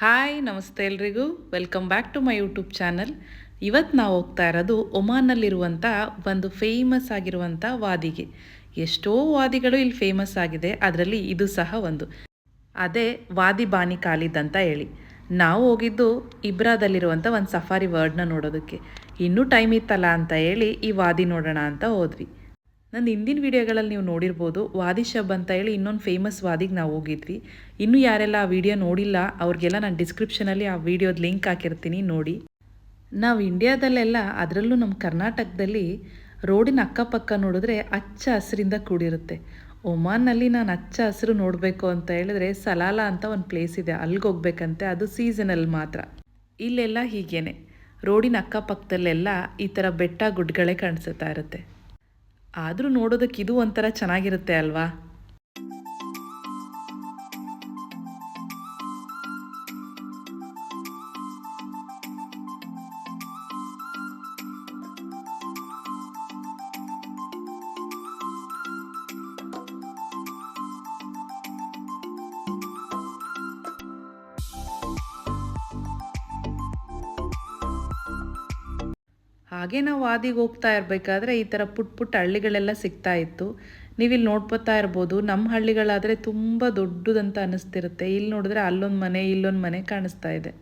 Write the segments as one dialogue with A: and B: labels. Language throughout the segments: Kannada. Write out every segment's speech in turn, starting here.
A: ಹಾಯ್ ನಮಸ್ತೆ ಎಲ್ರಿಗೂ welcome back to my YouTube channel. ಇವತ್ತು ನಾವು ಹೋಗ್ತಾ ಇರೋದು ಒಮಾನ್ನಲ್ಲಿರುವಂಥ ಒಂದು ಫೇಮಸ್ ಆಗಿರುವಂಥ ವಾದಿಗೆ. ಎಷ್ಟೋ ವಾದಿಗಳು ಇಲ್ಲಿ ಫೇಮಸ್ ಆಗಿದೆ, ಅದರಲ್ಲಿ ಇದು ಸಹ ಒಂದು. ಅದೇ ವಾದಿ ಬಾನಿ ಖಾಲಿದ್ ಅಂತ ಹೇಳಿ. ನಾವು ಹೋಗಿದ್ದು ಇಬ್ರಾದಲ್ಲಿರುವಂಥ ಒಂದು ಸಫಾರಿ ವರ್ಡ್ನ ನೋಡೋದಕ್ಕೆ. ಇನ್ನೂ ಟೈಮ್ ಇತ್ತಲ್ಲ ಅಂತ ಹೇಳಿ ಈ ವಾದಿ ನೋಡೋಣ ಅಂತ ಹೋದ್ವಿ. ನನ್ನ ಹಿಂದಿನ ವೀಡಿಯೋಗಳಲ್ಲಿ ನೀವು ನೋಡಿರ್ಬೋದು, ವಾದಿ ಶಬ್ ಅಂತ ಹೇಳಿ ಇನ್ನೊಂದು ಫೇಮಸ್ ವಾದಿಗೆ ನಾವು ಹೋಗಿದ್ವಿ. ಇನ್ನೂ ಯಾರೆಲ್ಲ ಆ ವಿಡಿಯೋ ನೋಡಿಲ್ಲ ಅವ್ರಿಗೆಲ್ಲ ನಾನು ಡಿಸ್ಕ್ರಿಪ್ಷನಲ್ಲಿ ಆ ವಿಡಿಯೋದ ಲಿಂಕ್ ಹಾಕಿರ್ತೀನಿ, ನೋಡಿ. ನಾವು ಇಂಡಿಯಾದಲ್ಲೆಲ್ಲ, ಅದರಲ್ಲೂ ನಮ್ಮ ಕರ್ನಾಟಕದಲ್ಲಿ ರೋಡಿನ ಅಕ್ಕಪಕ್ಕ ನೋಡಿದ್ರೆ ಹಚ್ಚ ಹಸಿರಿಂದ ಕೂಡಿರುತ್ತೆ. ಒಮಾನ್ನಲ್ಲಿ ನಾನು ಹಚ್ಚ ಹಸಿರು ನೋಡಬೇಕು ಅಂತ ಹೇಳಿದ್ರೆ ಸಲಾಲಾ ಅಂತ ಒಂದು ಪ್ಲೇಸ್ ಇದೆ, ಅಲ್ಲಿಗೆ ಹೋಗ್ಬೇಕಂತೆ. ಅದು ಸೀಸನಲ್ಲಿ ಮಾತ್ರ. ಇಲ್ಲೆಲ್ಲ ಹೀಗೇನೆ ರೋಡಿನ ಅಕ್ಕಪಕ್ಕದಲ್ಲೆಲ್ಲ ಈ ಥರ ಬೆಟ್ಟ ಗುಡ್ಡಗಳೇ ಕಾಣಿಸುತ್ತಾ ಇರುತ್ತೆ. ಆದರೂ ನೋಡೋದಕ್ಕೆ ಇದು ಒಂಥರ ಚೆನ್ನಾಗಿರುತ್ತೆ ಅಲ್ವಾ. ಹಾಗೆ ನಾವು ವಾದಿಗೆ ಹೋಗ್ತಾ ಇರಬೇಕಾದ್ರೆ ಈ ಥರ ಪುಟ್ಟ ಪುಟ್ಟ ಹಳ್ಳಿಗಳೆಲ್ಲ ಸಿಗ್ತಾ ಇತ್ತು. ನೀವಿಲ್ಲಿ ನೋಡ್ಬೋತಾ ಇರ್ಬೋದು. ನಮ್ಮ ಹಳ್ಳಿಗಳಾದರೆ ತುಂಬ ದೊಡ್ಡದಂತ ಅನ್ನಿಸ್ತಿರುತ್ತೆ. ಇಲ್ಲಿ ನೋಡಿದ್ರೆ ಅಲ್ಲೊಂದು ಮನೆ ಇಲ್ಲೊಂದು ಮನೆ ಕಾಣಿಸ್ತಾ ಇದೆ.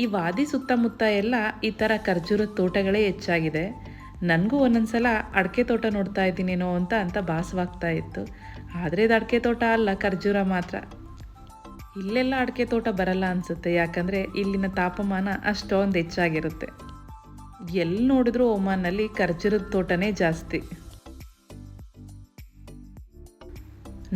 A: ಈ ವಾದಿ ಸುತ್ತಮುತ್ತ ಎಲ್ಲ ಈ ಥರ ಖರ್ಜೂರದ ತೋಟಗಳೇ ಹೆಚ್ಚಾಗಿದೆ. ನನಗೂ ಒಂದೊಂದು ಸಲ ಅಡಿಕೆ ತೋಟ ನೋಡ್ತಾ ಇದ್ದೀನೇನೋ ಅಂತ ಭಾಸವಾಗ್ತಾ ಇತ್ತು. ಆದರೆ ಇದು ಅಡಿಕೆ ತೋಟ ಅಲ್ಲ, ಖರ್ಜೂರ ಮಾತ್ರ. ಇಲ್ಲೆಲ್ಲ ಅಡಿಕೆ ತೋಟ ಬರಲ್ಲ ಅನಿಸುತ್ತೆ, ಯಾಕಂದರೆ ಇಲ್ಲಿನ ತಾಪಮಾನ ಅಷ್ಟೊಂದು ಹೆಚ್ಚಾಗಿರುತ್ತೆ. ಎಲ್ಲಿ ನೋಡಿದ್ರೂ ಒಮಾನ್ನಲ್ಲಿ ಖರ್ಜೂರದ ತೋಟನೇ ಜಾಸ್ತಿ.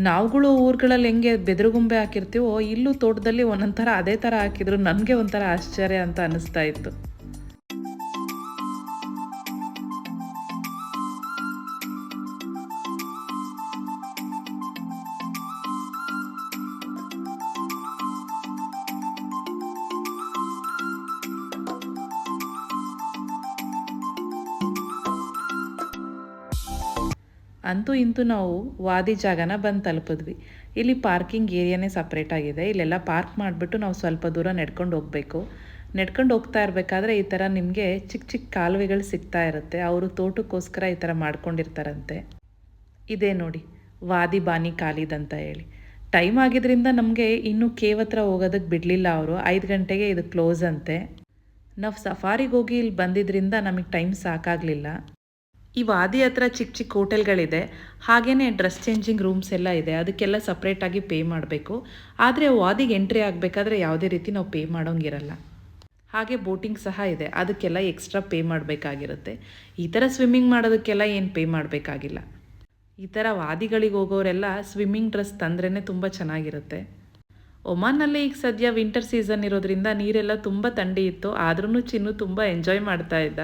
A: ನಾವುಗಳು ಊರುಗಳಲ್ಲಿ ಹೆಂಗೆ ಬೆದರುಗೊಂಬೆ ಹಾಕಿರ್ತೀವೋ, ಇಲ್ಲೂ ತೋಟದಲ್ಲಿ ಒಂದೊಂದು ಥರ ಅದೇ ಥರ ಹಾಕಿದ್ರು. ನನಗೆ ಒಂಥರ ಆಶ್ಚರ್ಯ ಅಂತ ಅನ್ನಿಸ್ತಾ ಇತ್ತು. ಅಂತೂ ಇಂತೂ ನಾವು ವಾದಿ ಜಾಗನ ಬಂದು ತಲುಪಿದ್ವಿ. ಇಲ್ಲಿ ಪಾರ್ಕಿಂಗ್ ಏರಿಯಾನೇ ಸಪ್ರೇಟ್ ಆಗಿದೆ. ಇಲ್ಲೆಲ್ಲ ಪಾರ್ಕ್ ಮಾಡಿಬಿಟ್ಟು ನಾವು ಸ್ವಲ್ಪ ದೂರ ನಡ್ಕೊಂಡು ಹೋಗಬೇಕು. ನಡ್ಕೊಂಡು ಹೋಗ್ತಾ ಇರಬೇಕಾದ್ರೆ ಈ ಥರ ನಿಮಗೆ ಚಿಕ್ಕ ಚಿಕ್ಕ ಕಾಲುವೆಗಳು ಸಿಗ್ತಾ ಇರುತ್ತೆ. ಅವರು ತೋಟಕ್ಕೋಸ್ಕರ ಈ ಥರ ಮಾಡ್ಕೊಂಡಿರ್ತಾರಂತೆ. ಇದೇ ನೋಡಿ ವಾದಿ ಬಾನಿ ಖಾಲಿದ್ ಅಂತ ಹೇಳಿ. ಟೈಮ್ ಆಗಿದ್ದರಿಂದ ನಮಗೆ ಇನ್ನೂ ಕೇವ್ ಹತ್ರ ಹೋಗೋದಕ್ಕೆ ಬಿಡಲಿಲ್ಲ ಅವರು. 5 ಗಂಟೆಗೆ ಇದು ಕ್ಲೋಸ್ ಅಂತೆ. ನಾವು ಸಫಾರಿಗೆ ಹೋಗಿ ಇಲ್ಲಿ ಬಂದಿದ್ದರಿಂದ ನಮಗೆ ಟೈಮ್ ಸಾಕಾಗಲಿಲ್ಲ. ಈ ವಾದಿ ಹತ್ರ ಚಿಕ್ಕ ಚಿಕ್ಕ ಹೋಟೆಲ್ಗಳಿದೆ. ಹಾಗೆಯೇ ಡ್ರೆಸ್ ಚೇಂಜಿಂಗ್ ರೂಮ್ಸ್ ಎಲ್ಲ ಇದೆ. ಅದಕ್ಕೆಲ್ಲ ಸಪ್ರೇಟಾಗಿ ಪೇ ಮಾಡಬೇಕು. ಆದರೆ ವಾದಿಗೆ ಎಂಟ್ರಿ ಆಗಬೇಕಾದ್ರೆ ಯಾವುದೇ ರೀತಿ ನಾವು ಪೇ ಮಾಡೋಂಗಿರಲ್ಲ. ಹಾಗೆ ಬೋಟಿಂಗ್ ಸಹ ಇದೆ, ಅದಕ್ಕೆಲ್ಲ ಎಕ್ಸ್ಟ್ರಾ ಪೇ ಮಾಡಬೇಕಾಗಿರುತ್ತೆ. ಈ ಥರ ಸ್ವಿಮ್ಮಿಂಗ್ ಮಾಡೋದಕ್ಕೆಲ್ಲ ಏನು ಪೇ ಮಾಡಬೇಕಾಗಿಲ್ಲ. ಈ ಥರ ವಾದಿಗಳಿಗೆ ಹೋಗೋರೆಲ್ಲ ಸ್ವಿಮ್ಮಿಂಗ್ ಡ್ರೆಸ್ ತಂದ್ರೇ ತುಂಬ ಚೆನ್ನಾಗಿರುತ್ತೆ. ಒಮಾನ್ನಲ್ಲಿ ಈಗ ಸದ್ಯ ವಿಂಟರ್ ಸೀಸನ್ ಇರೋದ್ರಿಂದ ನೀರೆಲ್ಲ ತುಂಬ ಥಂಡಿ ಇತ್ತು. ಆದ್ರೂ ಚಿನ್ನು ತುಂಬ ಎಂಜಾಯ್ ಮಾಡ್ತಾ ಇದ್ದ.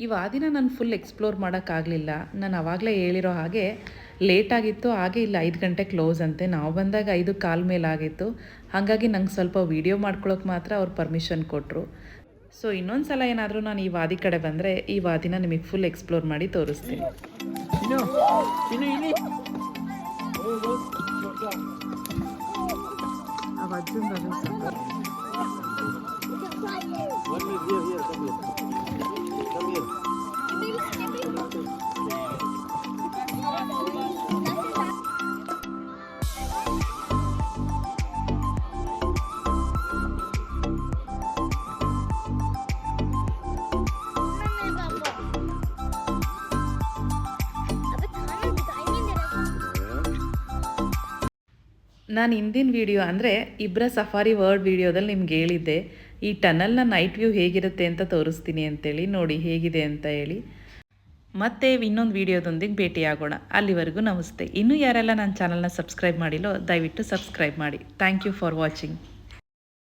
A: ಈ ವಾದಿನ ನಾನು ಫುಲ್ ಎಕ್ಸ್ಪ್ಲೋರ್ ಮಾಡೋಕ್ಕಾಗಲಿಲ್ಲ. ನಾನು ಆವಾಗಲೇ ಹೇಳಿರೋ ಹಾಗೆ ಲೇಟಾಗಿತ್ತು. ಹಾಗೆ ಇಲ್ಲ 5 ಗಂಟೆ ಕ್ಲೋಸ್ ಅಂತೆ. ನಾವು ಬಂದಾಗ 5:15 ಮೇಲಾಗಿತ್ತು. ಹಾಗಾಗಿ ನಂಗೆ ಸ್ವಲ್ಪ ವೀಡಿಯೋ ಮಾಡ್ಕೊಳ್ಳೋಕೆ ಮಾತ್ರ ಅವ್ರು ಪರ್ಮಿಷನ್ ಕೊಟ್ಟರು. ಸೊ ಇನ್ನೊಂದು ಸಲ ಏನಾದರೂ ನಾನು ಈ ವಾದಿ ಕಡೆ ಬಂದರೆ ಈ ವಾದಿನ ನಿಮಗೆ ಫುಲ್ ಎಕ್ಸ್ಪ್ಲೋರ್ ಮಾಡಿ ತೋರಿಸ್ತೀನಿ. ನಾನು ಹಿಂದಿನ ವೀಡಿಯೋ ಅಂದರೆ ಇಬ್ಬರ ಸಫಾರಿ ವರ್ಲ್ಡ್ ವೀಡಿಯೋದಲ್ಲಿ ನಿಮ್ಗೆ ಹೇಳಿದ್ದೆ ಈ ಟನಲ್ನ ನೈಟ್ ವ್ಯೂ ಹೇಗಿರುತ್ತೆ ಅಂತ ತೋರಿಸ್ತೀನಿ ಅಂತೇಳಿ. ನೋಡಿ ಹೇಗಿದೆ ಅಂತ ಹೇಳಿ. ಮತ್ತೆ ಇನ್ನೊಂದು ವೀಡಿಯೋದೊಂದಿಗೆ ಭೇಟಿಯಾಗೋಣ. ಅಲ್ಲಿವರೆಗೂ ನಮಸ್ತೆ. ಇನ್ನೂ ಯಾರೆಲ್ಲ ನನ್ನ ಚಾನಲ್ನ ಸಬ್ಸ್ಕ್ರೈಬ್ ಮಾಡಿಲ್ಲೋ ದಯವಿಟ್ಟು ಸಬ್ಸ್ಕ್ರೈಬ್ ಮಾಡಿ. Thank you for watching.